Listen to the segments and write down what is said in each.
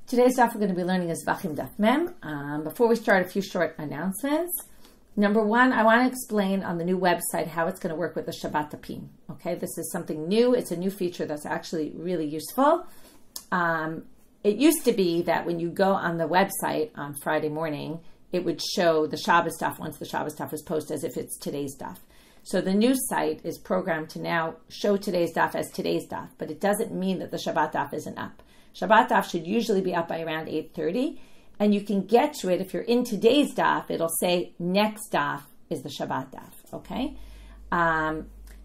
Today's daf we're going to be learning is Zevachim daf mem. Before we start, a few short announcements. Number one, I want to explain on the new website how it's going to work with the Shabbat Tapim. Okay, this is something new. It's a new feature that's actually really useful. It used to be that when you go on the website on Friday morning, it would show the Shabbos daf once the Shabbos daf is posted as if it's today's daf. So the new site is programmed to now show today's daf as today's daf, but it doesn't mean that the Shabbat daf isn't up. Shabbat daf should usually be up by around 8:30, and you can get to it if you're in today's daf. It'll say next daf is the Shabbat daf. Okay.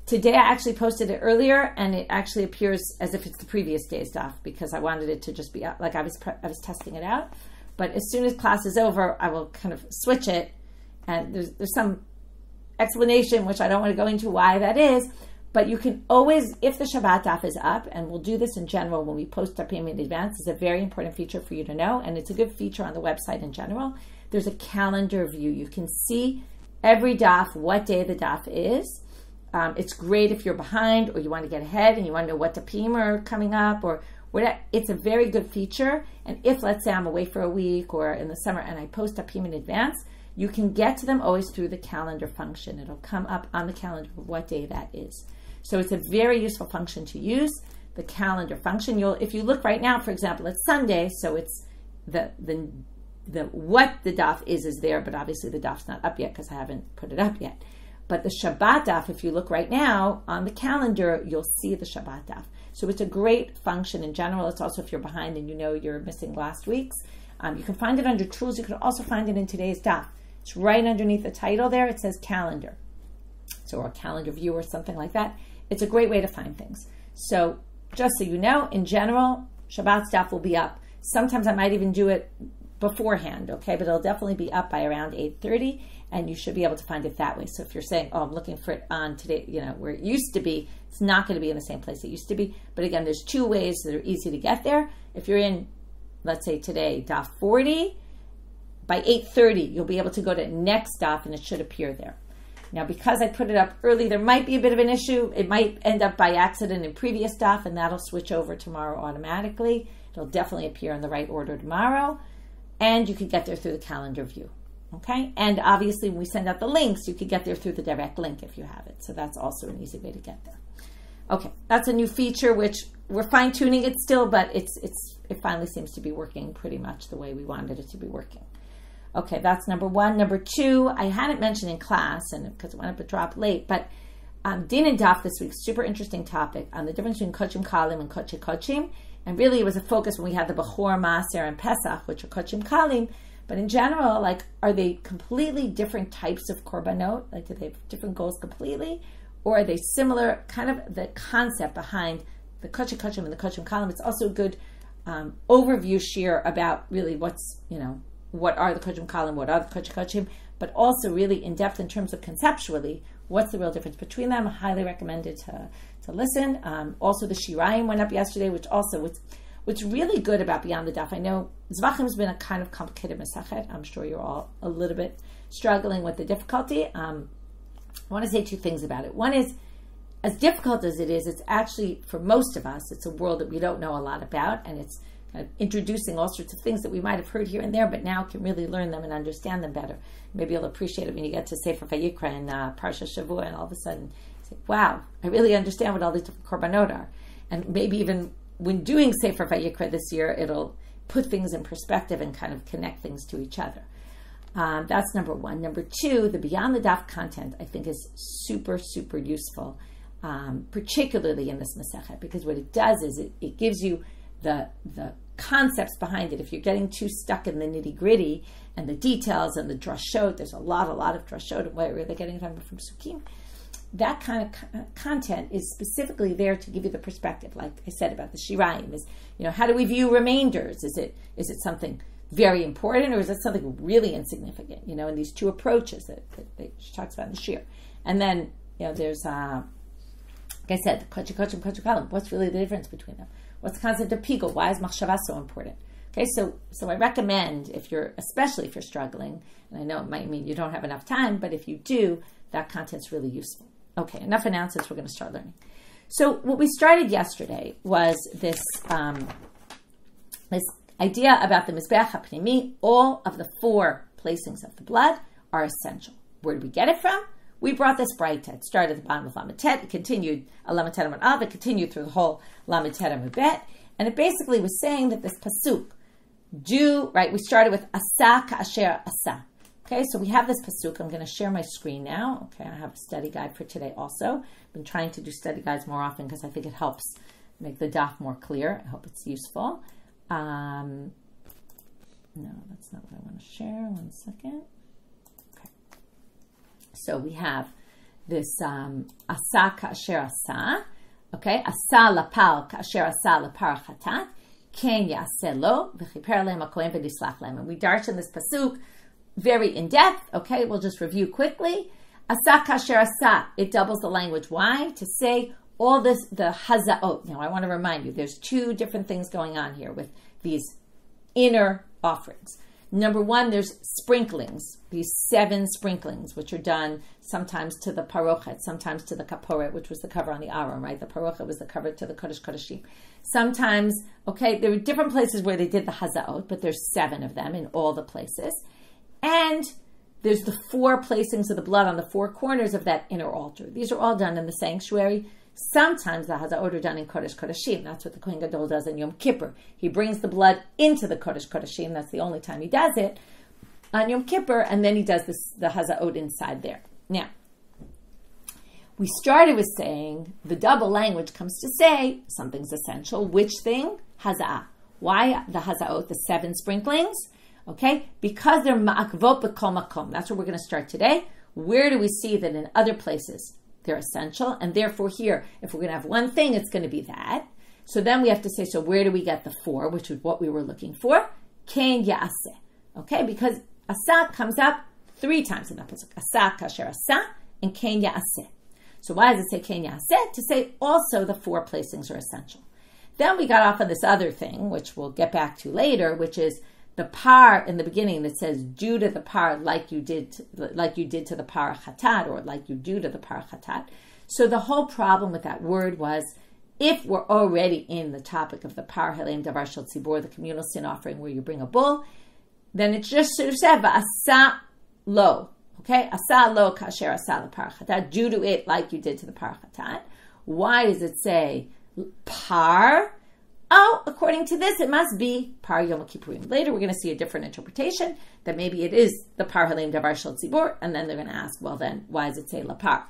Today I actually posted it earlier, and it actually appears as if it's the previous day's daf because I wanted it to just be up, like I was testing it out. But as soon as class is over, I will kind of switch it, and there's some explanation which I don't want to go into why that is. But you can always, if the Shabbat daf is up, and we'll do this in general when we post our payment in advance, it's a very important feature for you to know, and it's a good feature on the website in general. There's a calendar view. You can see every daf, what day the daf is. It's great if you're behind or you want to get ahead and you want to know what tapim are coming up or whatever. It's a very good feature. And if, let's say, I'm away for a week or in the summer and I post tapim in advance, you can get to them always through the calendar function. It'll come up on the calendar of what day that is. So it's a very useful function to use, the calendar function. If you look right now, for example, it's Sunday, so it's the what the daf is there, but obviously the daf's not up yet because I haven't put it up yet. But the Shabbat daf, if you look right now on the calendar, you'll see the Shabbat daf. So it's a great function in general. It's also if you're behind and you know you're missing last week's. You can find it under tools. You can also find it in today's daf. It's right underneath the title there. It says calendar. So, or a calendar view or something like that. It's a great way to find things. So just so you know, in general, Shabbat daf will be up. Sometimes I might even do it beforehand, okay? But it'll definitely be up by around 8:30, and you should be able to find it that way. So if you're saying, oh, I'm looking for it on today, where it used to be, it's not going to be in the same place it used to be. But again, there's two ways that are easy to get there. If you're in, let's say today, daf 40, by 8:30, you'll be able to go to next daf, and it should appear there. Now, because I put it up early, there might be a bit of an issue. It might end up by accident in previous daf, and that'll switch over tomorrow automatically. It'll definitely appear in the right order tomorrow, and you can get there through the calendar view, okay? And obviously, when we send out the links, you can get there through the direct link if you have it. So that's also an easy way to get there. Okay, that's a new feature, which we're fine-tuning it still, but it finally seems to be working pretty much the way we wanted it to be working. Okay, that's number one. Number two, I hadn't mentioned in class, and because it went up a drop late, but Din and Daf this week, super interesting topic on the difference between Kochim Kalim and Koche Kochim. And really it was a focus when we had the Bechor, Maser, and Pesach, which are Kochim Kalim. But in general, are they completely different types of korbanot? Do they have different goals completely? Or are they similar, kind of the concept behind the Koche Kochim and the Kochim Kalim? It's also a good overview shir about really what are the Kochim Kalim, what are the Koche Kochim, but also really in depth in terms of conceptually, what's the real difference between them. I highly recommended to listen. Also the Shirayim went up yesterday, which also, what's really good about Beyond the Daf, I know Zevachim has been a kind of complicated Masechet. I'm sure you're all a little bit struggling with the difficulty. I want to say two things about it. One is, as difficult as it is, it's actually, for most of us, it's a world that we don't know a lot about, and it's kind of introducing all sorts of things that we might have heard here and there, but now can really learn them and understand them better. Maybe you'll appreciate it when you get to Sefer Vayikra and Parsha Shavua, and all of a sudden say, wow, I really understand what all these different korbanot are. And maybe even when doing Sefer Vayikra this year, it'll put things in perspective and kind of connect things to each other. That's number one. Number two, the Beyond the Daf content, I think, is super, super useful, particularly in this Masechet, because what it does is it gives you the concepts behind it. If you're getting too stuck in the nitty-gritty and the details and the drashot, there's a lot of drashot and where they're getting it from Sukkim. That kind of content is specifically there to give you the perspective, like I said about the Shirayim, is, how do we view remainders? Is it something very important, or is it something really insignificant? In these two approaches that she talks about in the Shir. And then, there's, like I said, the Koche Kochim, Koche Kalim. What's really the difference between them? What's the concept of pigul? Why is machshava so important? Okay, so I recommend, especially if you're struggling, and I know it might mean you don't have enough time, but if you do, that content's really useful. Okay, enough announcements. We're going to start learning. So what we started yesterday was this idea about the Mizbeach HaPnimi, all of the 4 placings of the blood are essential. Where did we get it from? We brought this braita. It started at the bottom of Lamed Tet. It continued Lamed Tet Amud Av. It continued through the whole Lamed Tet Amud Bet. And it basically was saying that this pasuk, we started with asa ka'asher asa. Okay, so we have this pasuk. I'm going to share my screen now. Okay, I have a study guide for today also. I've been trying to do study guides more often because I think it helps make the daf more clear. I hope it's useful. No, that's not what I want to share. One second. Okay. So we have this asa ka'asher asa. Okay, asa lapar ka'asher asa lapar chatat. Ken yaseh lo v'chiper lehem hakohen v'nislach lehem. And we darshan this pasuk very in depth. Okay, we'll just review quickly. Asa kasher asa. It doubles the language. Why? To say all this, the hazaot. Now, I want to remind you, there's 2 different things going on here with these inner offerings. Number 1, there's sprinklings, these 7 sprinklings, which are done sometimes to the parochet, sometimes to the kaporet, which was the cover on the aron, right? The parochet was the cover to the kodesh kodeshim. Sometimes, okay, there were different places where they did the hazaot, but there's 7 of them in all the places. And there's the 4 placings of the blood on the 4 corners of that inner altar. These are all done in the sanctuary. Sometimes the hazaot are done in kodesh kodeshim. That's what the kohen gadol does in Yom Kippur. He brings the blood into the kodesh kodeshim. That's the only time he does it on Yom Kippur, and then he does the hazaot inside there. Now, we started with saying the double language comes to say something's essential. Which thing? Haza'ah. Why the hazaot, the 7 sprinklings? Okay, because they're ma'akvot b'kol makom. That's where we're going to start today. Where do we see that in other places they're essential? And therefore here, if we're going to have one thing, it's going to be that. So then we have to say, so where do we get the 4, which is what we were looking for? Ken ya'aseh. Okay, because asa comes up 3 times in that pasuk. Asa kasher asa and ken ya'aseh. So why does it say ken ya'aseh? To say also the 4 placings are essential. Then we got off on this other thing, which we'll get back to later, which is the par in the beginning that says do to the par like you did to the par chatat, or like you do to the par chatat. So the whole problem with that word was, if we're already in the topic of the par helem davar shel tzibor, the communal sin offering where you bring a bull, then it just sort of said asa lo, okay, asa lo kasher asa the par chatat, do to it like you did to the par chatat. Why does it say par? Oh, according to this, it must be par Yom Kippurim. Later, we're going to see a different interpretation, that maybe it is the par halem davar shel tzibor, and then they're going to ask, well then, why does it say la par?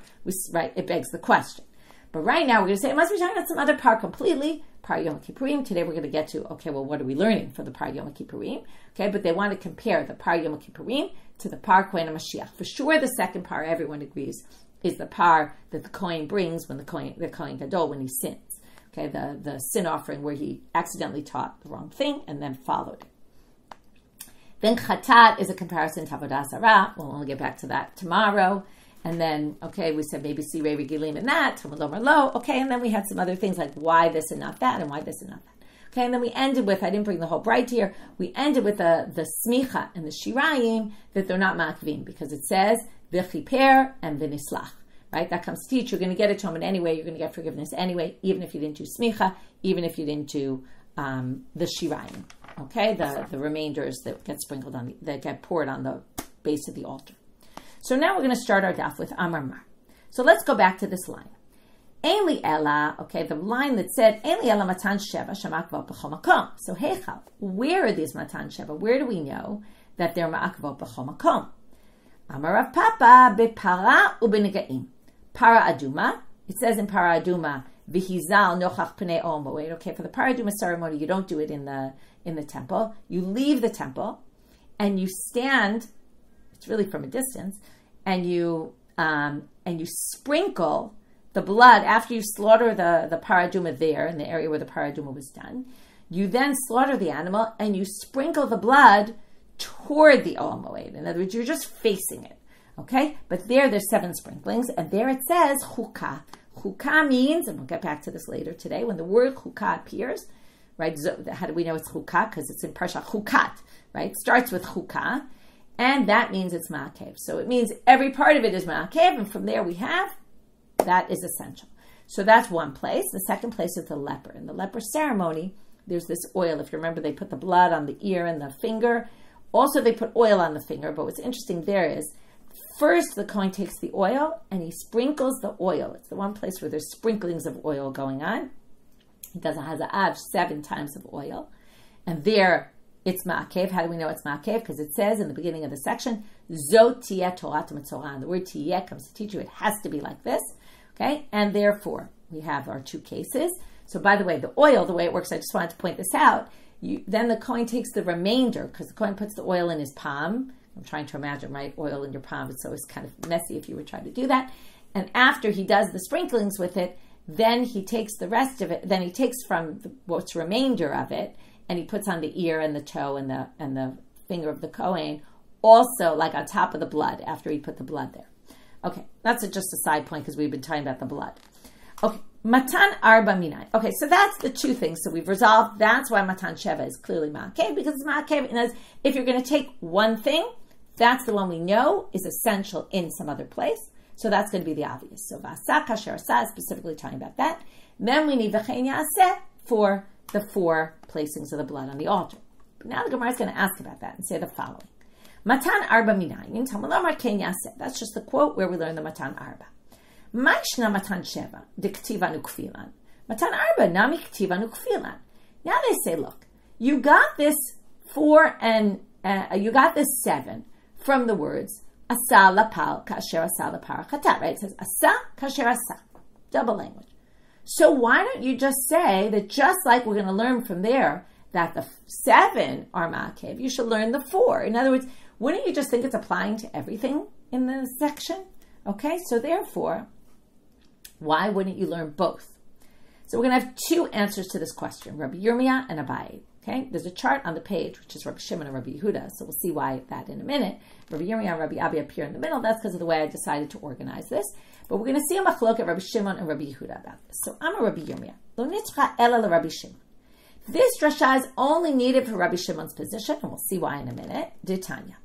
Right, it begs the question. But right now, we're going to say it must be talking about some other par completely, par Yom Kippurim. Today, we're going to get to, okay, well, what are we learning for the par Yom Kippurim? Okay, but they want to compare the par Yom Kippurim to the par Kohen HaMashiach. For sure, the second par, everyone agrees, is the par that the kohen brings when the kohen gadol, when he sins. Okay, the sin offering where he accidentally taught the wrong thing and then followed it. Then chatat is a comparison to avodah zarah. We'll only get back to that tomorrow. And then, okay, we said maybe sirei regilim in that, talmud lomar lo. Okay, and then we had some other things like why this and not that, and why this and not that. Okay, and then we ended with, I didn't bring the whole braita here, we ended with the smicha and the shirayim, that they're not makvim, because it says v'chiper and v'nislach. Right, that comes to teach. You're going to get atonement anyway. You're going to get forgiveness anyway, even if you didn't do smicha, even if you didn't do the shirayim. Okay, the remainders that get sprinkled on, that get poured on the base of the altar. So now we're going to start our daf with Amar Mar. So let's go back to this line. Ein li ela, okay, the line that said Ein li ela matan sheva shemakvot b'chol makom. So heichal, where are these matan sheva? Where do we know that they're ma'akvot b'chol makom? Amar Rav Papa b'para u'b'negaim. Para aduma, it says in para aduma, v'hizal nochach pnei ol moed. Okay, for the para aduma ceremony, you don't do it in the temple. You leave the temple, and you stand. It's really from a distance, and you sprinkle the blood after you slaughter the para aduma there in the area where the para aduma was done. You then slaughter the animal, and you sprinkle the blood toward the ol moed. In other words, you're just facing it. Okay, but there's 7 sprinklings, and there it says chukah. Chukah means, and we'll get back to this later today, when the word chukah appears, right? How do we know it's chukah? Because it's in Parsha Chukat, right? It starts with chukah, and that means it's ma'akev. So it means every part of it is ma'akev, and from there we have, that is essential. So that's one place. The second place is the leper. In the leper ceremony, there's this oil. If you remember, they put the blood on the ear and the finger. Also, they put oil on the finger. But what's interesting there is, first the kohen takes the oil and he sprinkles the oil. It's the one place where there's sprinklings of oil going on. He does a haza'av 7 times of oil. And there, it's ma'akev. How do we know it's ma'akev? Because it says in the beginning of the section, Zot tiyeh Torah mitzorah. The word tiyeh comes to teach you it has to be like this. Okay? And therefore, we have our 2 cases. So by the way, the oil, the way it works, I just wanted to point this out. Then the kohen takes the remainder, because the kohen puts the oil in his palm. I'm trying to imagine, right? Oil in your palm. It's always kind of messy if you were trying to do that. And after he does the sprinklings with it, then he takes the rest of it. Then he takes from what's remainder of it, and he puts on the ear and the toe and the finger of the kohen, also like on top of the blood after he put the blood there. Okay, that's just a side point because we've been talking about the blood. Okay, matan arba minai. Okay, so that's the 2 things. So we've resolved. That's why matan sheva is clearly ma'akev, because it's ma'akev. And if you're going to take one thing, that's the one we know is essential in some other place. So that's going to be the obvious. So v'asa kasher asa is specifically talking about that. Then we need v'chein yaseh for the 4 placings of the blood on the altar. But now the Gemara is going to ask about that and say the following. Matan arba minayin, Talmud Amar ken yaseh. That's just the quote where we learn the matan arba. Ma'ishna matan sheva, diktiva nukfilan. Matan arba, nami ktiva nukfilan. Now they say, look, you got this 4 and you got this 7 from the words asa lapal kasher asa lapar chata, right? It says asa kasher asa, double language. So why don't you just say that just like we're going to learn from there that the 7 are ma'akev, you should learn the 4. In other words, wouldn't you just think it's applying to everything in the section? Okay, so therefore, why wouldn't you learn both? So we're going to have 2 answers to this question, Rabbi Yirmiya and Abaye. Okay, there's a chart on the page, which is Rabbi Shimon and Rabbi Yehuda, so we'll see why that in a minute. Rabbi Yirmiya and Rabbi Abaye appear in the middle. That's because of the way I decided to organize this. But we're going to see a machlok at Rabbi Shimon and Rabbi Yehuda about this. So I'm a Rabbi Yirmiya. Lo nitzcha ela Rabbi Shimon. This drasha is only needed for Rabbi Shimon's position, and we'll see why in a minute. D'Tanya.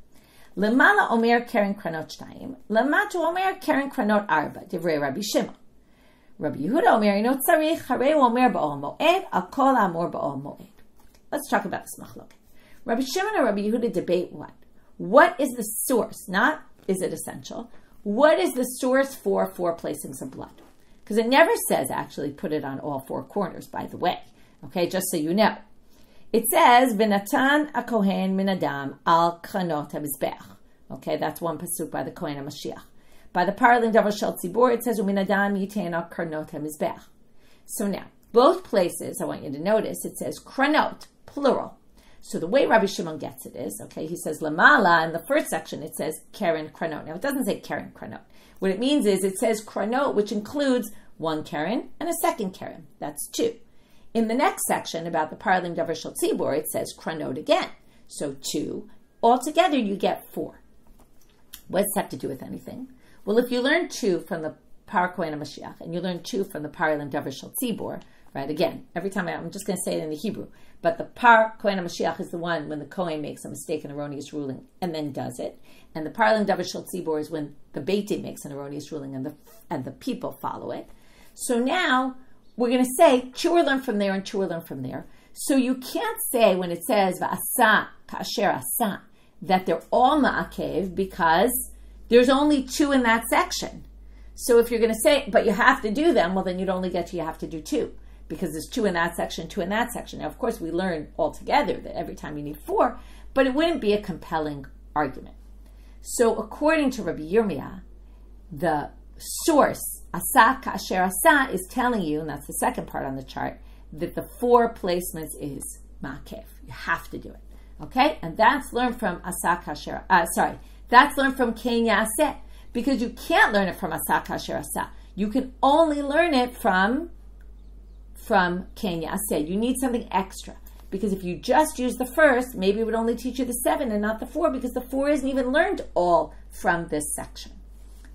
Lemala omer keren kranot shtayim, lematu omer keren kranot arba, divrei Rabbi Shimon. Rabbi Yehuda omer ino tzarich, harei omer ba'ol moed, al kol amor ba'ol moed. Let's talk about this machlok. Rabbi Shimon and Rabbi Yehuda debate what? What is the source? Not is it essential. What is the source for 4 placings of blood? Because it never says actually put it on all 4 corners, by the way. Okay, just so you know. It says, V'natan a kohen min adam al kranot ha-mizbeach. Okay, that's one pasuk by the Kohen HaMashiach. By the paralin davar shel tzibor, it says, U'min adam yitain al kranot ha-mizbeach. So now, both places, I want you to notice, it says kranot, plural. So the way Rabbi Shimon gets it is, okay, he says lamala, in the first section it says keren kranot. Now it doesn't say keren kranot. What it means is it says kranot, which includes 1 keren and a 2nd keren. That's 2. In the next section about the paralim davar shel tzibor, it says kranot again. So 2. Altogether you get 4. What does this have to do with anything? Well, if you learn 2 from the Par Kohen HaMashiach and you learn 2 from the paralim davar shel tzibor, right? Again, every time I'm just going to say it in the Hebrew, but the Par Kohen HaMashiach is the one when the Kohen makes a mistake, an erroneous ruling, and then does it. And the Paralim Davar Shel Tzibor is when the Beit Din makes an erroneous ruling and the people follow it. So now we're going to say 2 are learned from there and 2 are learned from there. So you can't say when it says V'asa Kasher Asa that they're all Ma'akev because there's only 2 in that section. So if you're going to say, but you have to do them, well then you'd only get to you have to do 2. Because there's 2 in that section, 2 in that section. Now, of course, we learn altogether that every time you need 4, but it wouldn't be a compelling argument. So, according to Rabbi Yirmiya, the source, asa kasher asa, is telling you, and that's the second part on the chart, that the 4 placements is ma'akev. You have to do it. Okay? And that's learned from asa kasher, that's learned from ken yaseh, because you can't learn it from asa kasher asa. You can only learn it from ken yaseh. You need something extra. Because if you just use the first, maybe it would only teach you the 7 and not the 4, because the 4 isn't even learned all from this section.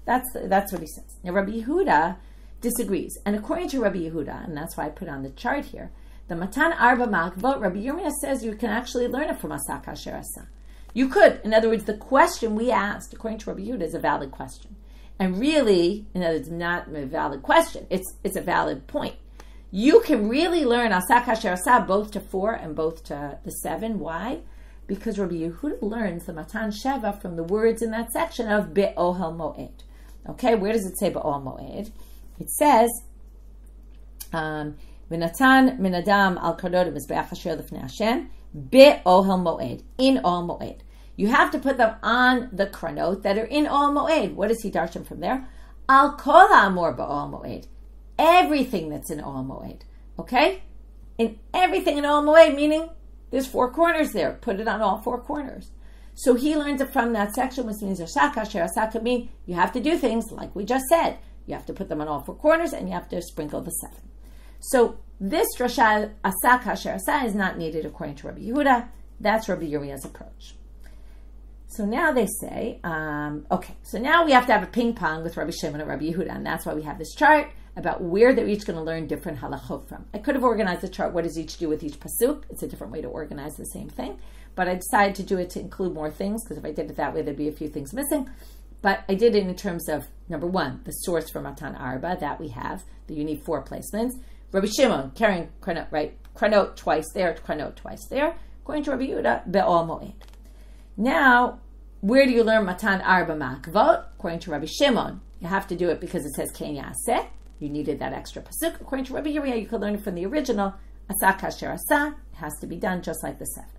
That's what he says. Now, Rabbi Yehuda disagrees. And according to Rabbi Yehuda, and that's why I put on the chart here, the Matan Arba Makvot, Rabbi Yirmiya says you can actually learn it from Asa Kasher Asa. You could. In other words, the question we asked, according to Rabbi Yehuda, is a valid question. And really, in other words, not a valid question. It's a valid point. you can really learn Asa Kasher Asa both to 4 and both to the 7. Why? Because Rabbi Yehuda learns the Matan Sheva from the words in that section of Be'ohel Moed. Okay, where does it say Be'ohel Moed? It says, V'natan min adam al kardot mizbeach asher lifnei Hashem Be'ohel Moed, in Ohel Moed. You have to put them on the kranot that are in Ohel Moed. What does he darshan from there? Al kol ha'amor Be'ohel Moed. Everything that's in Ohel Moed. Okay? In everything in Ohel Moed, meaning there's 4 corners there. Put it on all 4 corners. So he learns it from that section, which means Asaka could mean you have to do things like we just said. You have to put them on all 4 corners and you have to sprinkle the 7. So this drasha Asaka Asher Asa is not needed according to Rabbi Yehuda. That's Rabbi Yirmiya's approach. So now they say, okay, so now we have to have a ping pong with Rabbi Shimon and Rabbi Yehuda, and that's why we have this chart about where they're each going to learn different halachot from. I could have organized the chart, what does each do with each pasuk? It's a different way to organize the same thing. But I decided to do it to include more things, because if I did it that way, there'd be a few things missing. But I did it in terms of, number 1, the source for Matan Arba, that we have, that you need 4 placements. Rabbi Shimon, carrying kranot, right? Kranot twice there, kranot twice there. According to Rabbi Yehuda, Be'ol Moed. Now, where do you learn Matan Arba Ma'akvot? According to Rabbi Shimon, you have to do it because it says Ken Yaseh. You needed that extra pasuk. According to Rabbi Yirmiya, you could learn it from the original. Asa Kasher Asa. It has to be done just like the 7.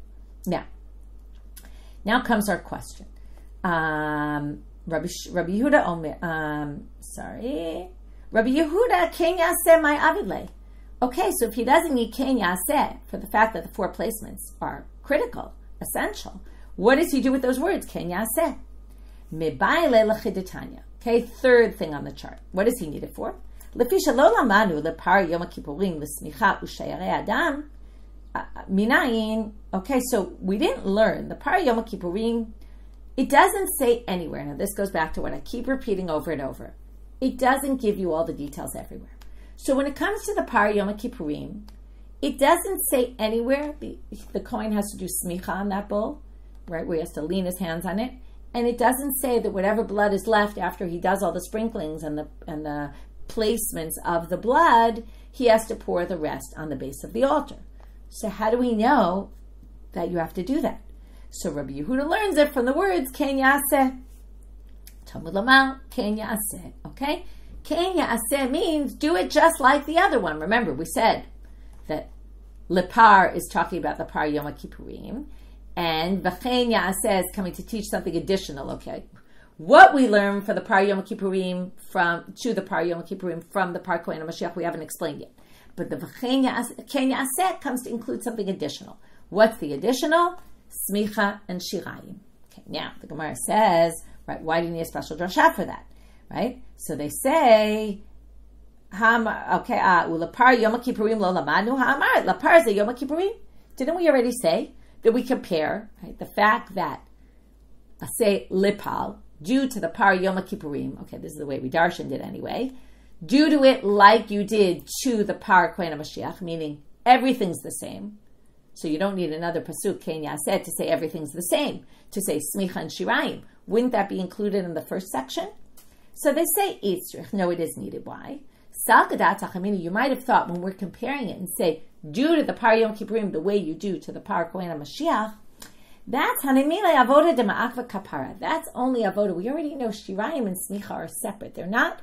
Now comes our question. Rabbi Yehuda Rabbi Yehuda Ken Yaseh my Avidle. Okay, so if he doesn't need Ken Yaseh for the fact that the 4 placements are critical, essential, what does he do with those words? Ken Yaseh. Mebayle l'chidetanya. Okay, 3rd thing on the chart. What does he need it for? Lefisha lo lamanu lepar Yom Kippurim l'smicha u'shayarei adam minayin. Okay, so we didn't learn the par Yom Kippurim. It doesn't say anywhere. Now this goes back to what I keep repeating over and over. It doesn't give you all the details everywhere. So when it comes to the par Yom Kippurim, it doesn't say anywhere the kohen has to do smicha on that bull, right, where he has to lean his hands on it. And it doesn't say that whatever blood is left after he does all the sprinklings and the placements of the blood, he has to pour the rest on the base of the altar. So how do we know that you have to do that? So Rabbi Yehuda learns it from the words Ken Yaseh. Talmud Lamal, Ken Yaseh. Okay? Ken Yaseh means do it just like the other one. Remember, we said that leper is talking about the par Yom Kippurim. And V'chein Yaseh is coming to teach something additional, okay? What we learn for the par Yom Kippurim from the par Kohen HaMashiach, we haven't explained yet. But the V'chein Yaseh comes to include something additional. What's the additional? Smicha and Shirayim. Okay, now the Gemara says, right, why do you need a special drasha for that? Right? So they say, Ulapar Yom Kippurim lo lamanu ha'amar. Lapar is a Yom Kippurim. Didn't we already say that we compare, right, the fact that, say, lipal, due to the par Yom Kippurim, okay, this is the way we darshaned it anyway, due to it like you did to the par Kohen HaMashiach, meaning everything's the same. So you don't need another pasuk, Ken Yaseh, to say everything's the same, to say smicha and shirayim. Wouldn't that be included in the first section? So they say itzrich. No, it is needed. Why? You might have thought when we're comparing it and say, due to the par Yom Kippurim, the way you do to the par Kohen HaMashiach, that's hanimile avoda de ma'akva kapara. That's only avoda. We already know shirayim and smicha are separate. They're not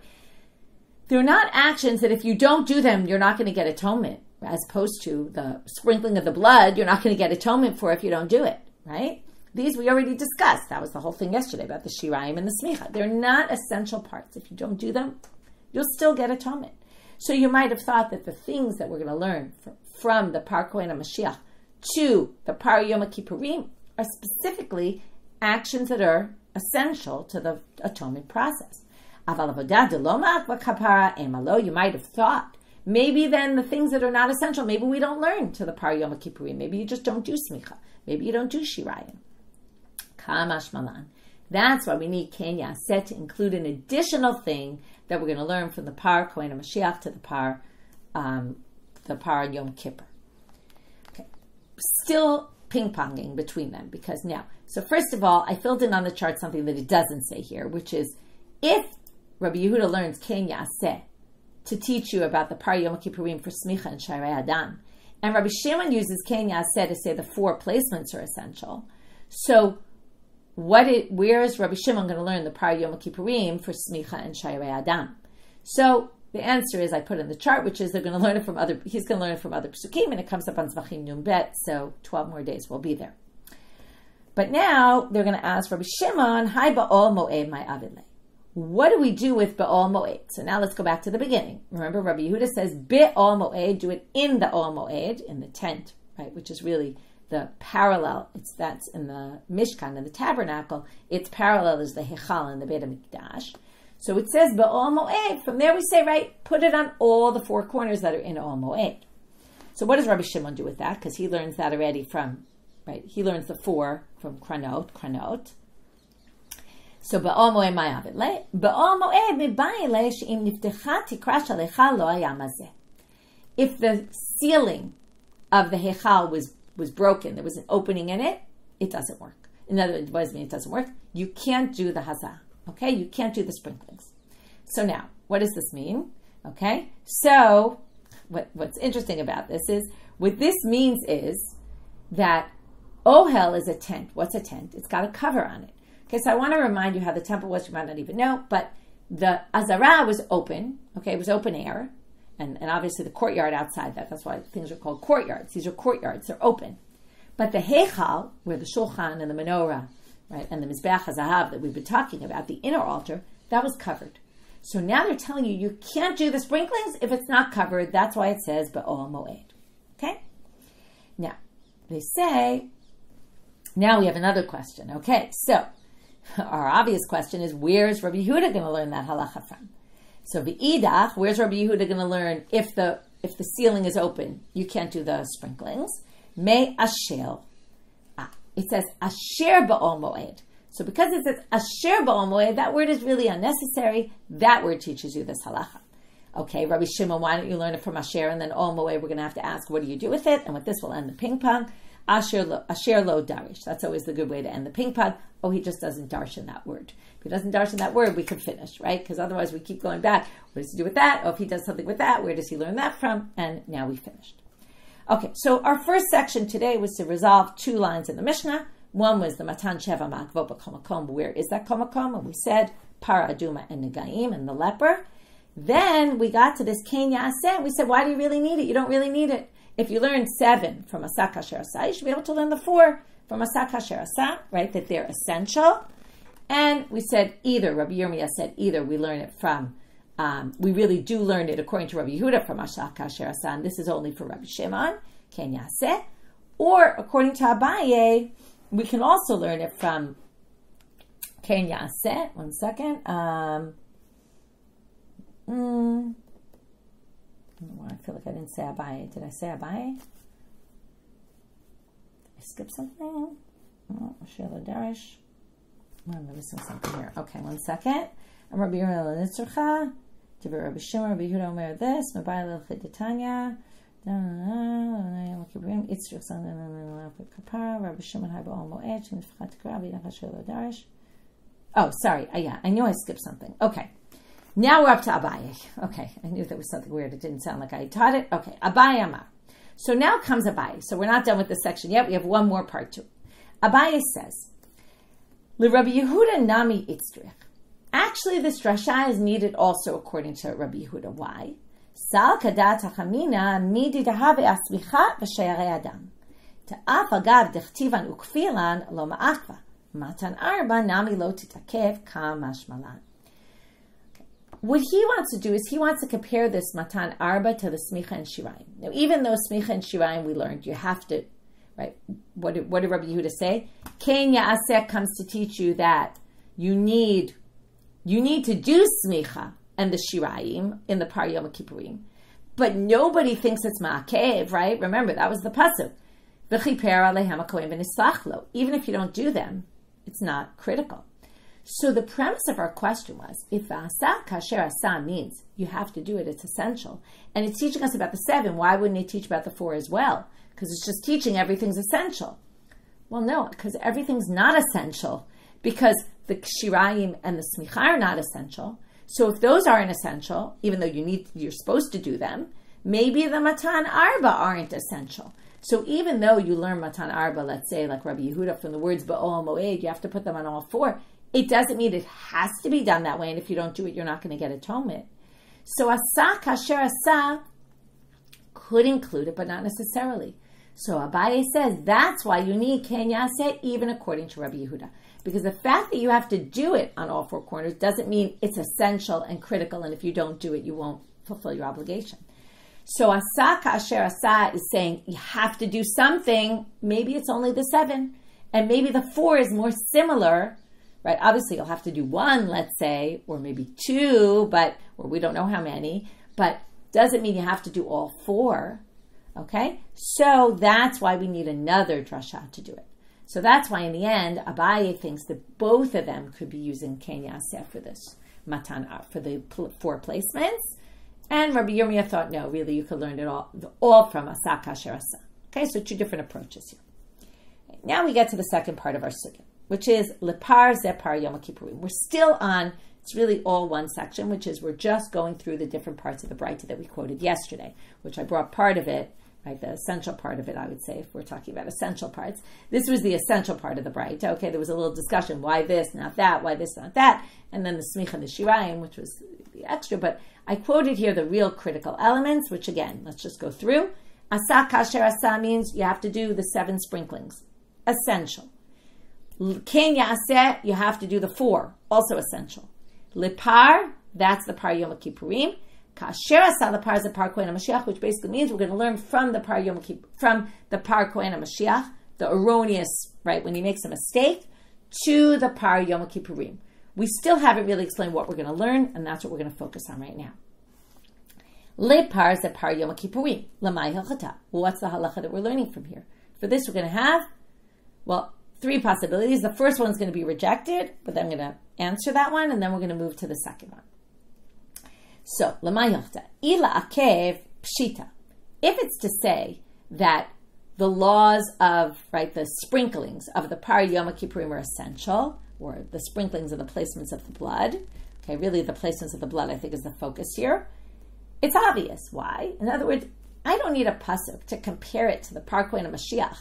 actions that if you don't do them, you're not going to get atonement. As opposed to the sprinkling of the blood, you're not going to get atonement for if you don't do it, right? These we already discussed. That was the whole thing yesterday about the shirayim and the smicha. They're not essential parts. If you don't do them, you'll still get atonement. So you might have thought that the things that we're going to learn from the par Kohen HaMashiach to the par Yom Kippurim are specifically actions that are essential to the atonement process. You might have thought, maybe then the things that are not essential, maybe we don't learn to the par Yom Kippurim. Maybe you just don't do smicha. Maybe you don't do shirayim. Kamash malan. That's why we need Ken Yaseh to include an additional thing that we're going to learn from the par Kohen HaMashiach to the par Yom Kippur. Okay. Still ping-ponging between them because now, so first of all, I filled in on the chart something that it doesn't say here, which is if Rabbi Yehuda learns Ken Yaseh to teach you about the par Yom Kippurim for smicha and shayrei adam. And Rabbi Shimon uses ken yaseh to say the 4 placements are essential. So where is Rabbi Shimon going to learn the par Yom Kippurim for smicha and shayrei adam? So the answer is I put in the chart, which is he's going to learn it from other psukim, and it comes up on Zevachim Nun Bet, so 12 more days we'll be there. But now they're going to ask Rabbi Shimon, Hi ba'ol mo'ed my avidle. What do we do with ba'ol mo'ed? So now let's go back to the beginning. Remember, Rabbi Yehuda says, Be'ol mo'ed, do it in the ol mo'ed, in the tent, right, which is really the parallel. That's in the Mishkan, in the tabernacle. Its parallel is the Heichal in the Beit HaMikdash. So it says ba'ol mo'ed. From there we say, right, put it on all the 4 corners that are in ol mo'ed. So what does Rabbi Shimon do with that? Because he learns that already from, right, he learns the 4 from Kranot. So ba'ol mo'ed ma'avid le. Ba'ol mo'ed mi'bayi le she'im niftecha tikra shalecha lo haya mazeh. If the ceiling of the Heichal was broken, there was an opening in it, it doesn't work. In other words, what does it mean it doesn't work? You can't do the hazah. Okay, you can't do the sprinklings. So now, what does this mean? Okay, so what's interesting about this is, what this means is that Ohel is a tent. What's a tent? It's got a cover on it. Okay, so I want to remind you how the temple was. You might not even know, but the Azara was open. Okay, it was open air. And obviously the courtyard outside that. That's why things are called courtyards. These are courtyards. They're open. But the Heichal, where the Shulchan and the Menorah, right, and the Mizbeach HaZahav that we've been talking about, the inner altar, that was covered. So now they're telling you, you can't do the sprinklings if it's not covered. That's why it says ba'ol mo'ed. Okay? Now, they say, now we have another question. Okay, so our obvious question is, where's Rabbi Yehuda going to learn that halakha from? So v'idach, where's Rabbi Yehuda going to learn if the ceiling is open, you can't do the sprinklings? Me ashel. It says asher ba'ol mo'ed. So because it says asher ba'ol mo'ed, that word is really unnecessary. That word teaches you this halakha. Okay, Rabbi Shimon, why don't you learn it from asher, and then ol mo'ed, we're going to have to ask, what do you do with it? And with this, we'll end the ping pong. Asher lo darish. That's always the good way to end the ping pong. Oh, he just doesn't darshan that word. If he doesn't darshan that word, we could finish, right? Because otherwise we keep going back. What does he do with that? Oh, if he does something with that, where does he learn that from? And now we finished. Okay, so our first section today was to resolve 2 lines in the Mishnah. One was the Matan Sheva Ma'akvot B'Kol Makom. Where is that Kol Makom? And we said Para Aduma and Negaim and the leper. Then we got to this Ken Yaseh, and we said, why do you really need it? You don't really need it. If you learn 7 from Asak Asher Asah, you should be able to learn the 4 from Asak Asher Asah, right? That they're essential. And we said either, Rabbi Yirmiya said either we learn it from, we really do learn it according to Rabbi Yehuda from Asak Asher Asah, and this is only for Rabbi Shimon, Ken Yaseh. Or according to Abaye, we can also learn it from Ken Yaseh. One second. I feel like I didn't say Abaye. Did I say Abaye? Did I skip something? Oh, Sheila Darish. I'm missing something here. Okay, one second. I'm Rabbi Yirmiya and Abaye. Rabbi Shimon, Rabbi Yehuda Omer this. Mabai Lelchid Tanya. Oh, sorry. Yeah, I knew I skipped something. Okay. Now we're up to Abaye. Okay, I knew there was something weird. It didn't sound like I taught it. Okay, Abaye Amar. So now comes Abaye. So we're not done with this section yet. We have one more part to it. Abaye says, Rabbi Yehuda nami itzrich. Actually, this drasha is needed also according to Rabbi Yehuda. Why? Sal kadat hachamina midi dahave asmicha v'sheyarei adam. Ta'af agav dechtivan ukfilan lo ma'akva. Matan arba nami lo titakev kamashmalan. What he wants to do is he wants to compare this Matan Arba to the Smicha and Shirayim. Now, even though Smicha and Shirayim we learned, you have to, right? What did Rabbi Yehuda say? Ken Ya'aseh comes to teach you that you need to do Smicha and the Shirayim in the Par Yom Kippurim. But nobody thinks it's Ma'akev, right? Remember, that was the pasuk. V'chiper alehem hakohen v'nislach lo. Even if you don't do them, it's not critical. So the premise of our question was, if Asa Kasher Asa means you have to do it, it's essential, and it's teaching us about the 7, why wouldn't it teach about the 4 as well? Because it's just teaching everything's essential. Well, no, because everything's not essential, because the Shirayim and the Smicha are not essential. So if those aren't essential, even though you're supposed to do them, maybe the Matan Arba aren't essential. So even though you learn Matan Arba, let's say like Rabbi Yehuda from the words Ba'ol Moed, you have to put them on all four. It doesn't mean it has to be done that way, and if you don't do it, you're not going to get atonement. So Asa Kasher Asa could include it, but not necessarily. So Abaye says that's why you need Ken Yaseh, even according to Rabbi Yehuda. Because the fact that you have to do it on all four corners doesn't mean it's essential and critical, and if you don't do it, you won't fulfill your obligation. So Asa Kasher Asa is saying you have to do something. Maybe it's only the 7, and maybe the 4 is more similar, right? Obviously, you'll have to do 1, let's say, or maybe 2, or we don't know how many, but doesn't mean you have to do all 4, okay? So that's why we need another drasha to do it. So that's why in the end, Abaye thinks that both of them could be using Ken Yaseh for this, Matan for the 4 placements. And Rabbi Yirmiya thought, no, really, you could learn it all from Asa Kasher Asa. Okay, so 2 different approaches here. Now we get to the second part of our sugya, which is leper zepar Yom Kippurim. We're still on, it's really all one section, which is we're just going through the different parts of the braita that we quoted yesterday, which I brought part of it, right, the essential part of it, I would say, if we're talking about essential parts. This was the essential part of the braita. Okay, there was a little discussion, why this, not that, why this, not that, and then the smicha and the shirayim, which was the extra, but I quoted here the real critical elements, which again, let's just go through. Asa kasher asa means you have to do the 7 sprinklings. Essential. Ken yaseh, you have to do the 4. Also essential. Leper, that's the par Yom Kippurim. Kasher asa lepar is the par kohen HaMashiach, which basically means we're going to learn from the par Yom Kippur, from the par kohen HaMashiach, the erroneous, right, when he makes a mistake, to the par Yom Kippurim. We still haven't really explained what we're going to learn, and that's what we're going to focus on right now. Leper zepar Yom Kippurim. Lamai halakha. Well, what's the halakha that we're learning from here? For this, we're going to have, 3 possibilities. The first one's going to be rejected, but then I'm going to answer that one, and then we're going to move to the second one. So, lamai halakha. Ila akev pshita. If it's to say that the laws of, right, the sprinklings of the par Yom Kippurim are essential, or the sprinklings and the placements of the blood. Okay, really the placements of the blood, I think, is the focus here. It's obvious. Why? In other words, I don't need a pasuk to compare it to the par kohen HaMashiach.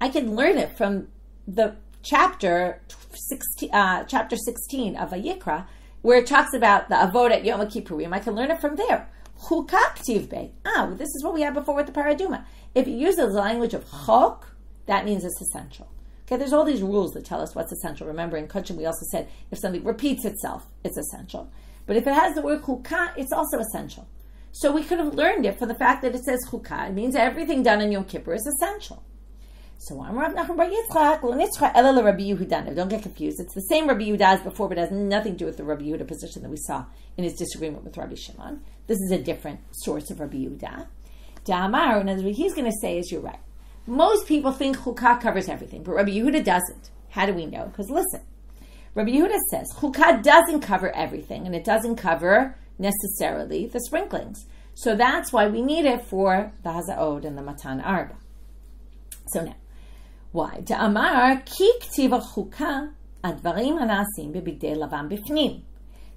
I can learn it from the chapter 16 of Vayikra, where it talks about the avod at Yom Kippurim. I can learn it from there. Chukak tivbe. This is what we had before with the paraduma. If you use the language of chok, that means it's essential. Okay, there's all these rules that tell us what's essential. Remember, in Kachim, we also said if something repeats itself, it's essential. But if it has the word chukah, it's also essential. So we could have learned it for the fact that it says chukah. It means everything done in Yom Kippur is essential. So I'm Rav Nachman bar Yitzchak, Rabbi Yehuda. Don't get confused. It's the same Rabbi Yehuda as before, but it has nothing to do with the Rabbi Yehuda position that we saw in his disagreement with Rabbi Shimon. This is a different source of Rabbi Yehuda. Da'amar, and what he's going to say is, you're right. Most people think chukah covers everything, but Rabbi Yehuda doesn't. How do we know? Because listen, Rabbi Yehuda says chukah doesn't cover everything, and it doesn't cover necessarily the sprinklings. So that's why we need it for the hazaod and the matan arba. So now, why? Da'amar ki k'tiva chukah advarim hanasim bebigdei lavan bifnim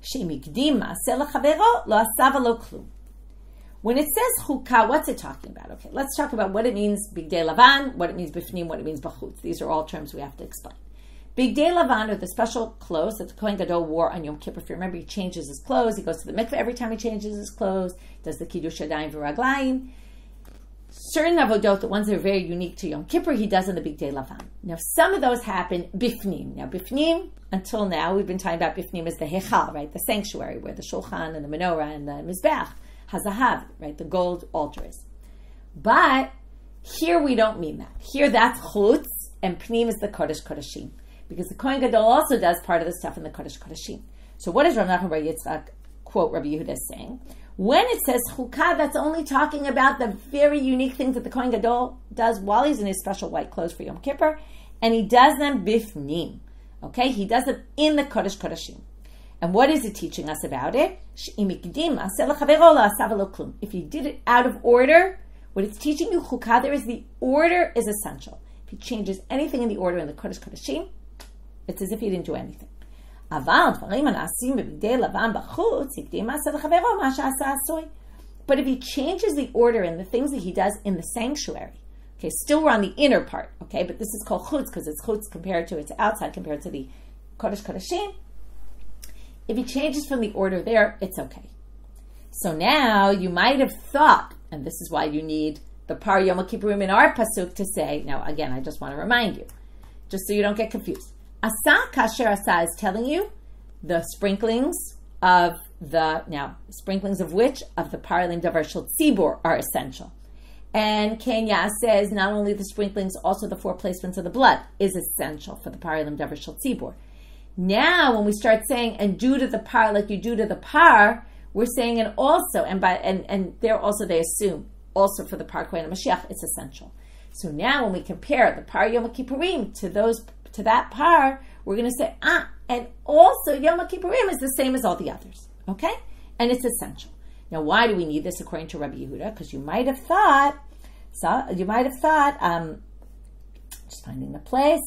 shemigdim ma'aseh lechavero lo asa v'lo klum. When it says chukah, what's it talking about? Okay, let's talk about what it means bigdei lavan, what it means bifnim, what it means bachutz. These are all terms we have to explain. Bigdei lavan are the special clothes that the kohen gadol wore on Yom Kippur. If you remember, he changes his clothes. He goes to the mikveh every time he changes his clothes. Does the kiddush yadayim v'raglayim. Certain avodot, the ones that are very unique to Yom Kippur, he does in the bigdei lavan. Now, some of those happen bifnim. Now, bifnim, until now, we've been talking about bifnim as the hechal, right, the sanctuary, where the shulchan and the menorah and the mizbeach, hazahav, right, the gold altar is. But here we don't mean that. Here that's chutz, and pnim is the kodesh kodeshim. Because the kohen gadol also does part of the stuff in the kodesh kodeshim. So what is Rav Nachman bar Yitzchak, quote Rabbi Yehuda, saying? When it says chukah, that's only talking about the very unique things that the kohen gadol does while he's in his special white clothes for Yom Kippur, and he does them bifnim. Okay, he does them in the kodesh kodeshim. And what is it teaching us about it? If you did it out of order, what it's teaching you, chukah, there is the order is essential. If he changes anything in the order in the kodesh kodeshim, it's as if he didn't do anything. But if he changes the order in the things that he does in the sanctuary, okay, still we're on the inner part, okay, but this is called chutz because it's chutz compared to its outside, compared to the kodesh kodeshim. If he changes from the order there, it's okay. So now you might have thought, and this is why you need the par Yom Kippurim in our pasuk to say, now again, I just want to remind you, just so you don't get confused. Asa kasher asa is telling you the sprinklings of sprinklings of which? Of the paralim davar shel tzibur are essential. And Kenya says not only the sprinklings, also the 4 placements of the blood is essential for the paralim davar shel tzibur. Now, when we start saying, and do to the par like you do to the par, we're saying, and also, and there also they assume, also for the par kohen Mashiach, it's essential. So now when we compare the par Yom Kippurim to that par, we're going to say, and also Yom Kippurim is the same as all the others, okay? And it's essential. Now, why do we need this according to Rabbi Yehuda? Because you might have thought, just finding the place,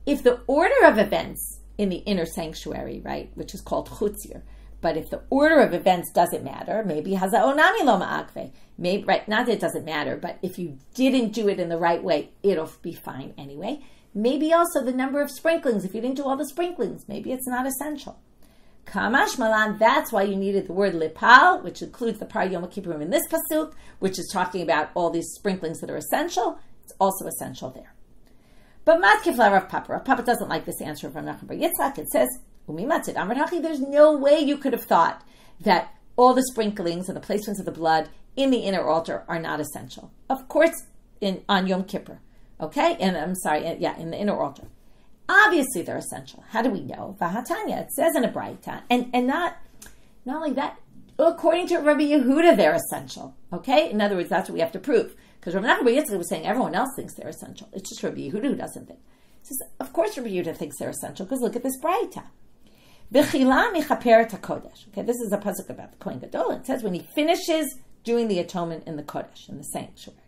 if the order of events in the inner sanctuary, right, which is called chutzir, but if the order of events doesn't matter, maybe haza'onami lo ma'akve, maybe, right, not that it doesn't matter, but if you didn't do it in the right way, it'll be fine anyway. Maybe also the number of sprinklings, if you didn't do all the sprinklings, maybe it's not essential. Kamash malan, that's why you needed the word lepal, which includes the par Yom Kippurim in this pasuk, which is talking about all these sprinklings that are essential. It's also essential there. But matkifla Rav Papa. Rav Papa doesn't like this answer from Rav Nachman bar Yitzchak. It says, there's no way you could have thought that all the sprinklings and the placements of the blood in the inner altar are not essential. Of course, on Yom Kippur, okay? And I'm sorry, in the inner altar. Obviously, they're essential. How do we know? Vahatanya, it says in a braita, and not only that, according to Rabbi Yehuda, they're essential, okay? In other words, that's what we have to prove. Because Rav Nachman bar Yitzchak was saying everyone else thinks they're essential. It's just Rabbi Yehuda who doesn't think. He says, of course Rabbi Yehuda thinks they're essential, because look at this braita. V'chila michaper hakodesh. Okay, this is a pasuk about the kohen gadol. It says when he finishes doing the atonement in the kodesh, in the sanctuary.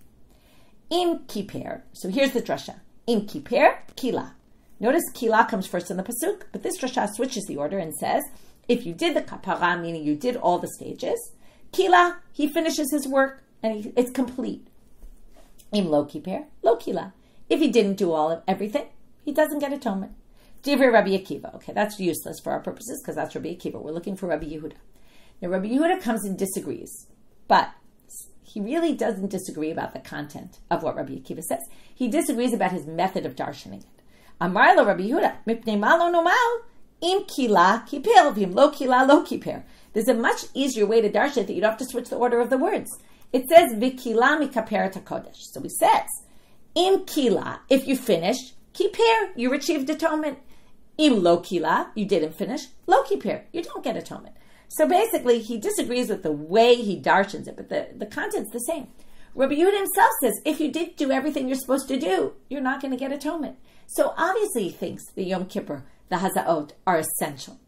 Im kiper. So here's the drasha. Im kiper kila. Notice kila comes first in the pasuk, but this drasha switches the order and says, if you did the kapara, meaning you did all the stages, kila, he finishes his work and it's complete. Im lo kiper, lo kila. If he didn't do everything, he doesn't get atonement. Derive Rabbi Akiva. Okay, that's useless for our purposes because that's Rabbi Akiva. We're looking for Rabbi Yehuda. Now, Rabbi Yehuda comes and disagrees, but he really doesn't disagree about the content of what Rabbi Akiva says. He disagrees about his method of darshaning it. Amar lo Rabbi Yehuda, mipnei ma lo nomal, im kila kiper, v'im lo kila lo kiper. There's a much easier way to darshan it that you don't have to switch the order of the words. It says v'kila mikaper hakodesh. So he says, im kila, if you finish, kiper, you achieved atonement. Im lo kila, you didn't finish, lo kiper, you don't get atonement. So basically, he disagrees with the way he darshans it, but the content's the same. Rabbi Yehuda himself says, if you did do everything you're supposed to do, you're not going to get atonement. So obviously he thinks the Yom Kippur, the Hazaot, are essential.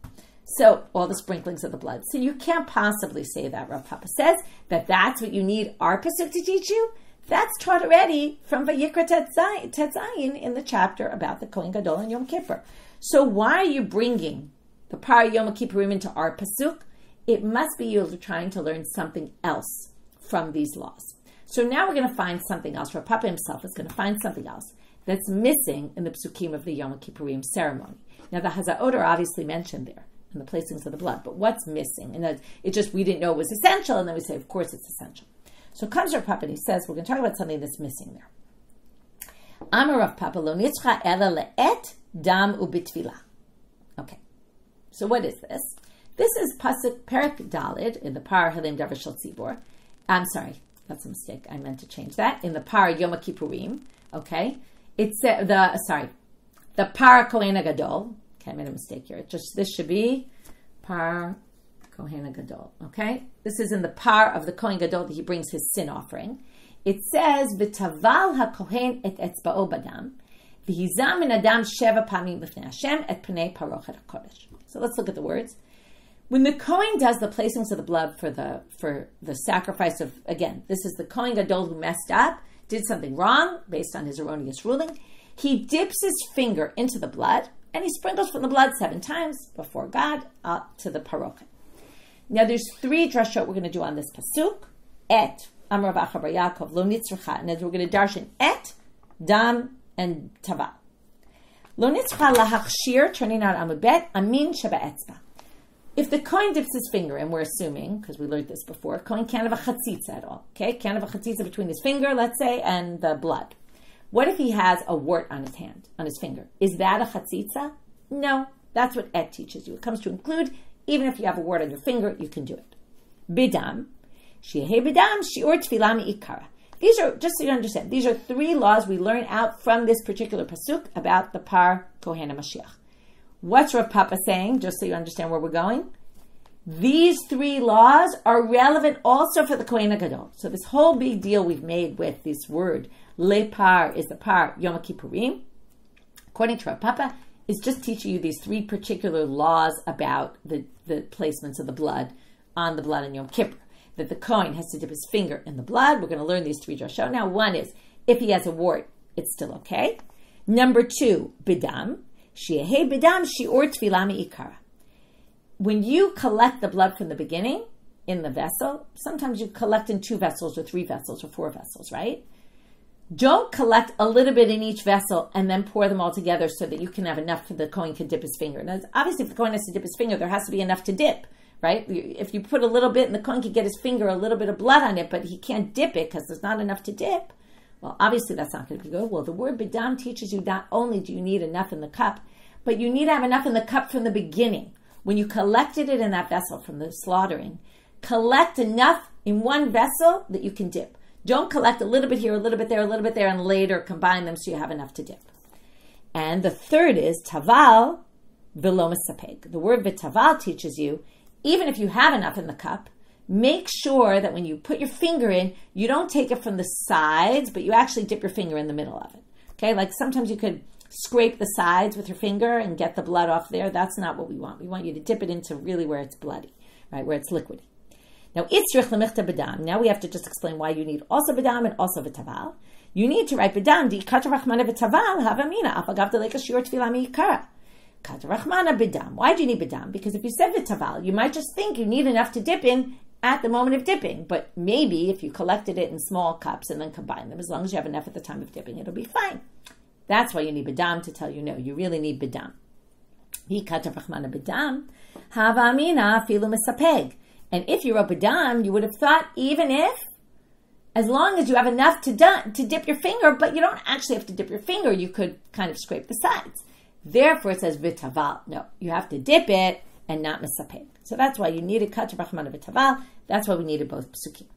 So all the sprinklings of the blood. So you can't possibly say that. Rav Papa says that that's what you need our pasuk to teach you. That's taught already from Vayikra Tetzayin in the chapter about the Kohen Gadol and Yom Kippur. So why are you bringing the Par Yom Kippurim into our pasuk? It must be you're trying to learn something else from these laws. So now we're going to find something else. Rav Papa himself is going to find something else that's missing in the psukim of the Yom Kippurim ceremony. Now the Hazaot are obviously mentioned there in the placings of the blood, but what's missing? And it just, we didn't know it was essential, and then we say, of course it's essential. So comes Rav Papa and he says, we're going to talk about something that's missing there. Amar Rav Papa, lo nitzcha ela le'et dam u'bitvila. Okay, so what is this? This is pasuk Perek Dalid in the Par Halim Davar Shel Tzibor. I'm sorry, that's a mistake. I meant to change that. In the Par Yom Kippurim, okay? It's the Par Kohen Gadol. Okay, I made a mistake here. This should be Par Kohen Gadol, okay? This is in the Par of the Kohen Gadol that he brings his sin offering. It says, V'taval ha-kohen et etzba'o badam, v'hizam min adam sheva pamim b'fnei Hashem et pnei parochet ha-kodesh. So let's look at the words. When the Kohen does the placings of the blood for the sacrifice of, again, this is the Kohen Gadol who messed up, did something wrong based on his erroneous ruling. He dips his finger into the blood, and he sprinkles from the blood 7 times before God up to the parokah. Now, there's 3 drashot we're going to do on this pasuk. Et, Amar Rav Bar Yaakov, lo nitzracha. And as we're going to darshan et, dam, and tava. Lo nitzracha lahachshir, turning out amud bet, amin sheba etzba. If the kohen dips his finger, and we're assuming, because we learned this before, kohen can't have a chatzitza at all. Okay, can't have a chatzitza between his finger, let's say, and the blood. What if he has a wart on his hand, on his finger? Is that a chatzitza? No, that's what et teaches you. It comes to include, even if you have a wart on your finger, you can do it. Bidam, shi'ehei bidam, shi'ur tefillah mi'ikara. These are, just so you understand, these are 3 laws we learn out from this particular pasuk about the par kohen Mashiach. What's Rav Papa saying, just so you understand where we're going? These 3 laws are relevant also for the kohen gadol. So this whole big deal we've made with this word, leper is the par Yom Kippurim, according to Rav Papa, is just teaching you these 3 particular laws about the placements of the blood on the blood in Yom Kippur. That the kohen has to dip his finger in the blood. We're going to learn these 3 drashot. Now, one is, if he has a wart, it's still okay. Number 2, bidam. Shi'ehei bidam shi'ur tefillah mi'ikara. When you collect the blood from the beginning in the vessel, sometimes you collect in 2 vessels or 3 vessels or 4 vessels, right? Don't collect a little bit in each vessel and then pour them all together so that you can have enough for the kohen to dip his finger. Now, obviously, if the kohen has to dip his finger, there has to be enough to dip, right? If you put a little bit and the kohen can get his finger a little bit of blood on it, but he can't dip it because there's not enough to dip, well, obviously that's not going to be good. Well, the word bidam teaches you not only do you need enough in the cup, but you need to have enough in the cup from the beginning. When you collected it in that vessel from the slaughtering, collect enough in one vessel that you can dip. Don't collect a little bit here, a little bit there, a little bit there, and later combine them so you have enough to dip. And the third is taval v'lo mesapeg. The word v'taval teaches you, even if you have enough in the cup, make sure that when you put your finger in, you don't take it from the sides, but you actually dip your finger in the middle of it. Okay, like sometimes you could scrape the sides with your finger and get the blood off there. That's not what we want. We want you to dip it into really where it's bloody, right, where it's liquidy. Now, itzrich lemichta b'dam. Now we have to just explain why you need also b'dam and also v'taval. You need to write b'dam, di kata rachmana v'taval, havamina, afagav deleka shiur tefillah mi'ikara. Kata rachmana b'dam. Why do you need b'dam? Because if you said v'taval, you might just think you need enough to dip in at the moment of dipping. But maybe if you collected it in small cups and then combined them, as long as you have enough at the time of dipping, it'll be fine. That's why you need b'dam, to tell you, no, you really need b'dam. Hi kata rachmana b'dam, havamina filu mesapeg. And if you wrote b'dam, you would have thought even if, as long as you have enough to dip your finger, but you don't actually have to dip your finger, you could kind of scrape the sides. Therefore, it says v'taval. No, you have to dip it and not mesapeg. So that's why you needed kata rachmana v'taval. That's why we needed both psukim.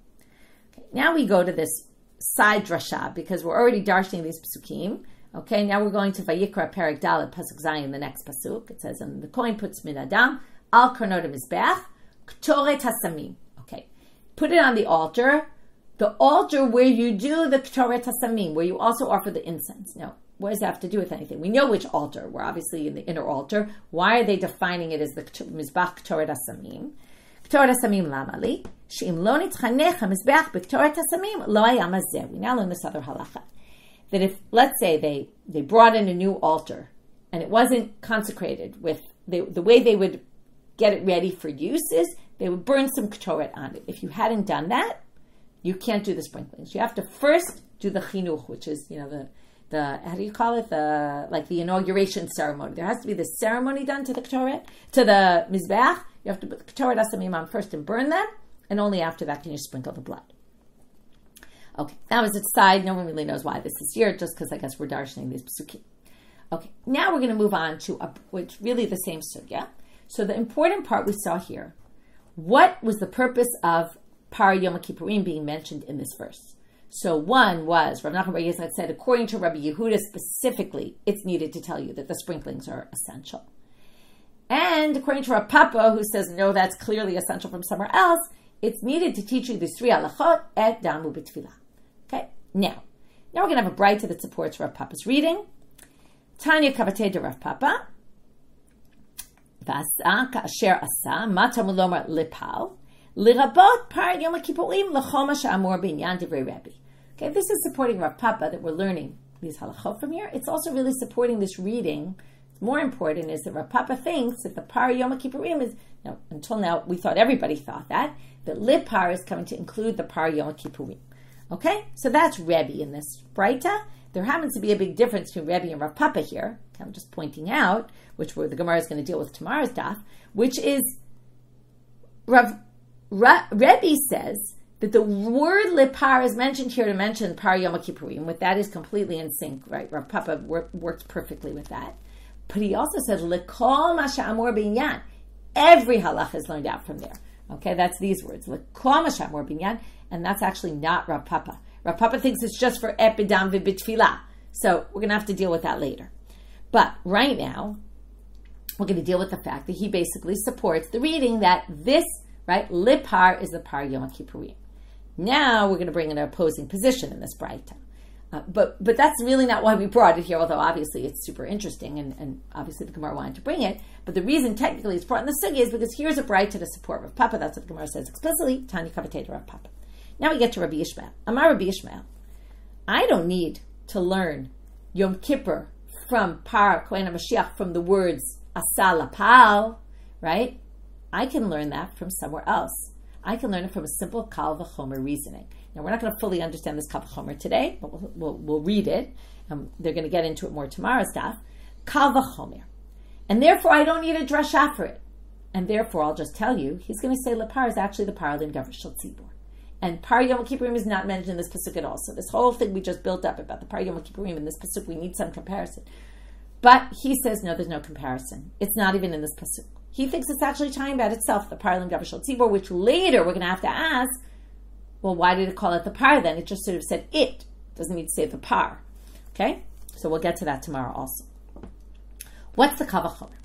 Okay, now we go to this side drasha, because we're already darshaning these psukim. Okay, now we're going to Vayikra Perek Dalet Pasuk Zayin, the next pasuk. It says, and the kohen puts min adam al karnot mizbeach ktoret hasamim. Okay, put it on the altar where you do the ktoret hasamim, where you also offer the incense. Now, what does that have to do with anything? We know which altar. We're obviously in the inner altar. Why are they defining it as the mizbach ktoret hasamim? Ktoret hasamim lamali sheim lo nitchanech hamizbeach b'ktoret hasamim lo hayam hazeh. We now learn this other halakha. That if, let's say, they brought in a new altar and it wasn't consecrated with the way they would get it ready for use is they would burn some ktoret on it. If you hadn't done that, you can't do the sprinklings. You have to first do the chinuch, which is, the how do you call it? The inauguration ceremony. There has to be the ceremony done to the ktoret, to the mizbeach. You have to put the ktoret hasamim on first and burn them, and only after that can you sprinkle the blood. Okay, that was its side. No one really knows why this is here, just because I guess we're darshaning these psukim. Okay, now we're going to move on to which really the same sugya. So the important part we saw here, what was the purpose of par Yom Kippurim being mentioned in this verse? So one was, Rav Nachman said, according to Rabbi Yehuda specifically, it's needed to tell you that the sprinklings are essential. And according to Rav Papa, who says, no, that's clearly essential from somewhere else, it's needed to teach you these 3 halachot, et damu b'tfilah. Okay, now we're going to have a braita that supports Rav Papa's reading. Tanya kavatei de Rav Papa. V'asa ka'asher asa, mata mulomar lipal, lirabot par Yom Kippurim l'choma she'amur b'inyan divrei Rebbe. Okay, this is supporting Rav Papa that we're learning these halachot from here, it's also really supporting this reading. More important is that Rav Papa thinks that the par Yom Kippurim is, until now we thought everybody thought that leper is coming to include the par Yom Kippurim. Okay, so that's Rebbe in this braita. There happens to be a big difference between Rebbe and Rav Papa here. I'm just pointing out, which the Gemara is going to deal with tomorrow's daf, which is Rebbe says that the word leper is mentioned here to mention par Yom Kippurim. With that is completely in sync, right? Rav Papa worked perfectly with that. But he also says lekol ma she'amor binyan. Every halakha is learned out from there. Okay, that's these words. Lekol ma she'amor binyan. And that's actually not Rav Papa. Rav Papa thinks it's just for epidam v'bitfilah. So we're going to have to deal with that later. But right now, we're going to deal with the fact that he basically supports the reading that this, right, leper is the par Yom Kippurim. Now we're going to bring an opposing position in this braita. But that's really not why we brought it here, although obviously it's super interesting, and obviously the Gemara wanted to bring it. But the reason technically it's brought in the sugya is because here's a braita to support Rav Papa. That's what the Gemara says explicitly. Tanya kavatei Rav Papa. Now we get to Rabbi Yishmael. Amar Rabbi Yishmael, I don't need to learn Yom Kippur from par kohen Mashiach from the words asa lapal, right? I can learn that from somewhere else. I can learn it from a simple kal v'chomer reasoning. Now, we're not going to fully understand this kal v'chomer today, but we'll read it. They're going to get into it more tomorrow's daf. Kal v'chomer. And therefore, I don't need a drasha for it. And therefore, I'll just tell you, he's going to say leper is actually the par derived shel tzibur. And par Yom Kippurim is not mentioned in this pasuk at all. So this whole thing we just built up about the par Yom Kippurim in this pasuk, we need some comparison. But he says, no, there's no comparison. It's not even in this pasuk. He thinks it's actually talking about itself, the par derived shel tzibur, which later we're going to have to ask, well, why did it call it the par then? It just sort of said it. Doesn't need to say the par. Okay? So we'll get to that tomorrow also. What's the kal v'chomer?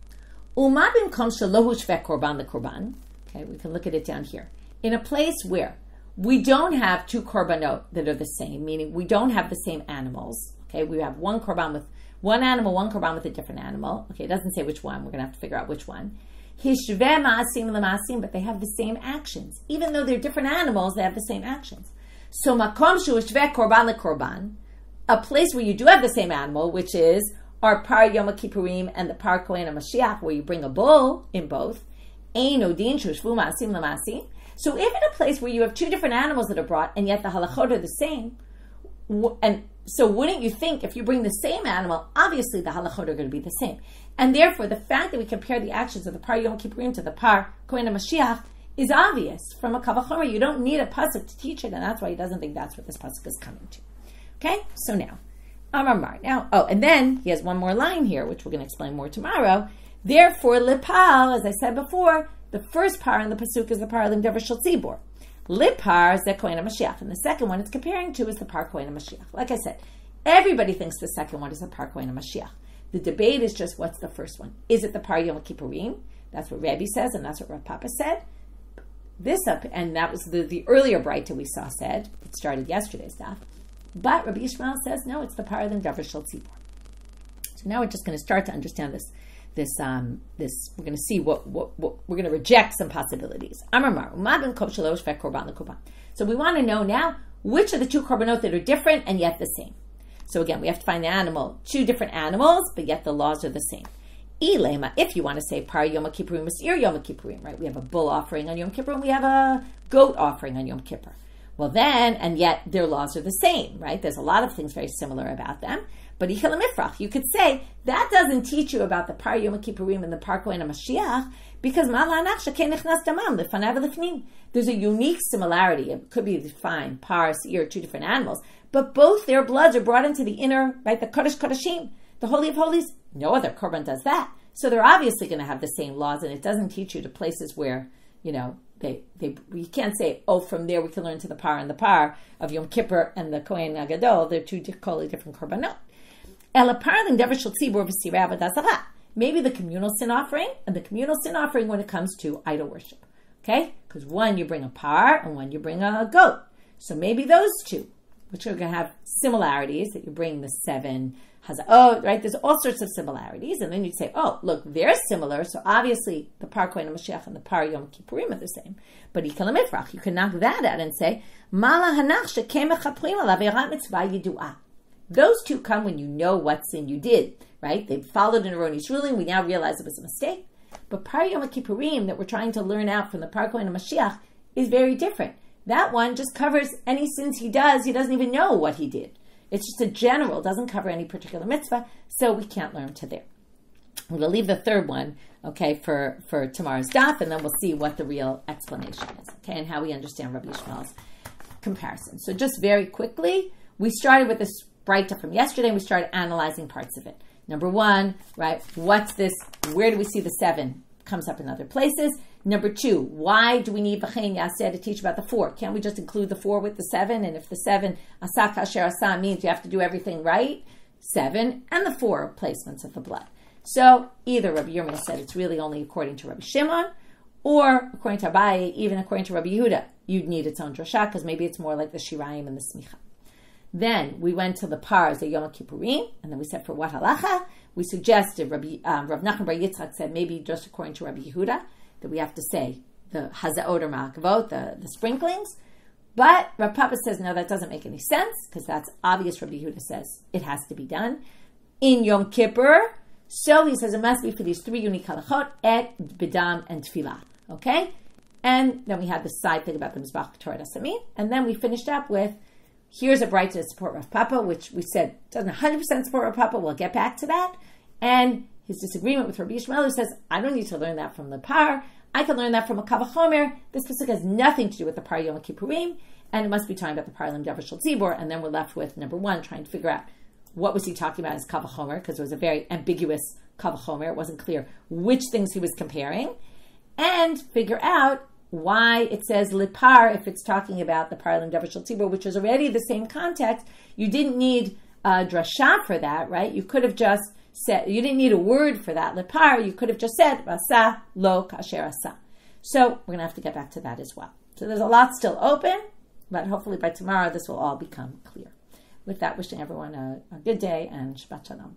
Uma bimkom shelohu shveh korban lekorban. Okay, we can look at it down here. In a place where we don't have two korbanot that are the same, meaning we don't have the same animals. Okay, we have one korban with one animal, one korban with a different animal. Okay, it doesn't say which one. We're going to have to figure out which one. Hishveh ma'asim l'ma'asim, but they have the same actions. Even though they're different animals, they have the same actions. So makom shu shveh korban lekorban, a place where you do have the same animal, which is our par Yom Kippurim and the par kohen Mashiach, where you bring a bull in both. Ein odin shu shvu ma'asim l'ma'asim. So if in a place where you have two different animals that are brought, and yet the halachot are the same, and so wouldn't you think if you bring the same animal, obviously the halachot are going to be the same. And therefore, the fact that we compare the actions of the par Yom Kippurim to the par kohen Mashiach is obvious from a kal v'chomer. You don't need a pasuk to teach it, and that's why he doesn't think that's what this pasuk is coming to. Okay, so now, and then he has one more line here, which we're going to explain more tomorrow. Therefore, lepal, as I said before, the first par in the pasuk is the par derived shel tzibur. Leper is the kohen Mashiach, and the second one it's comparing to is the par kohen Mashiach. Like I said, everybody thinks the second one is the par kohen Mashiach. The debate is just what's the first one. Is it the par Yom Kippurim? That's what Rebbe says, and that's what Rav Papa said. And that was the earlier braita we saw said. It started yesterday's daf. But Rabbi Yishmael says, no, it's the par derived shel tzibur. So now we're just going to start to understand this. We're going to see what we're going to reject some possibilities. So we want to know now which of the two korbanot that are different and yet the same. So again, we have to find the animal, two different animals, but yet the laws are the same. If you want to say par Yom Kippurim Masir Yom Kippurim, right? We have a bull offering on Yom Kippur and we have a goat offering on Yom Kippur. Well then, and yet their laws are the same, right? There's a lot of things very similar about them. But you could say that doesn't teach you about the par Yom Kippurim and the par kohen Mashiach because there's a unique similarity. It could be defined par, seir, two different animals, but both their bloods are brought into the inner, right, the Kodesh Kodashim, the Holy of Holies. No other korban does that, so they're obviously going to have the same laws, and it doesn't teach you to places where we can't say, from there we can learn to the par and the par of Yom Kippur and the Kohen Gadol. They're two totally different korbanot. Maybe the communal sin offering and the communal sin offering when it comes to idol worship. Okay? Because one you bring a par and one you bring a goat. So maybe those two, which are going to have similarities, that you bring the 7 right? There's all sorts of similarities. And then you'd say, look, they're similar. So obviously the par kohen Mashiach and the par Yom Kippurim are the same. But you can knock that out and say, Mala hanach shekeh mechaprim alav erat mitzvah yidu'ah. Those two come when you know what sin you did, right? They followed an erroneous ruling. We now realize it was a mistake. But Par Yom Kippurim that we're trying to learn out from the Par Kohen and Mashiach is very different. That one just covers any sins he does. He doesn't even know what he did. It's just a general, doesn't cover any particular mitzvah, so we can't learn to there. We'll leave the third one, okay, for tomorrow's daf, and then we'll see what the real explanation is, okay, and how we understand Rabbi Yishmael's comparison. So just very quickly, we started with this braita from yesterday, and we started analyzing parts of it. Number one, right, what's this? Where do we see the 7? Comes up in other places. Number 2, why do we need V'chein Yaseh to teach about the 4? Can't we just include the 4 with the 7? And if the 7, Asa Kasher Asa, means you have to do everything right, 7 and the 4 placements of the blood. So either Rabbi Yirmiya said it's really only according to Rabbi Shimon, or according to Abaye, even according to Rabbi Yehuda, you'd need its own drasha, because maybe it's more like the Shirayim and the Smicha. Then we went to the pars, the Yom Kippurim, and then we said for what halakha? We suggested, Rav Nachman bar Yitzchak said maybe just according to Rabbi Yehuda, that we have to say the hazaot or ma'akavot, the sprinklings. But Rav Papa says, no, that doesn't make any sense, because that's obvious. Rabbi Yehuda says it has to be done in Yom Kippur. So he says it must be for these 3 unique halachot, et, bidam, and tefillah. Okay? And then we had the side thing about the Mizbach Torah Samin. And then we finished up with, here's a braita to support Rav Papa, which we said doesn't 100% support Rav Papa. We'll get back to that. And his disagreement with Rabbi Yishmael, who says, I don't need to learn that from the par. I can learn that from a kavachomer. This specific has nothing to do with the par Yom Kippurim, and it must be talking about the par Lim Davar Shel Tzibor. And then we're left with number 1, trying to figure out what was he talking about as kavachomer, because it was a very ambiguous kavachomer. It wasn't clear which things he was comparing, and figure out why it says leper if it's talking about the par Lim Davar Shel Tzibor, which is already the same context. You didn't need a drasha for that, right? You could have just said, you didn't need a word for that, leper. You could have just said, Asa lo kasher asa. So we're going to have to get back to that as well. So there's a lot still open, but hopefully by tomorrow this will all become clear. With that, wishing everyone a good day and Shabbat Shalom.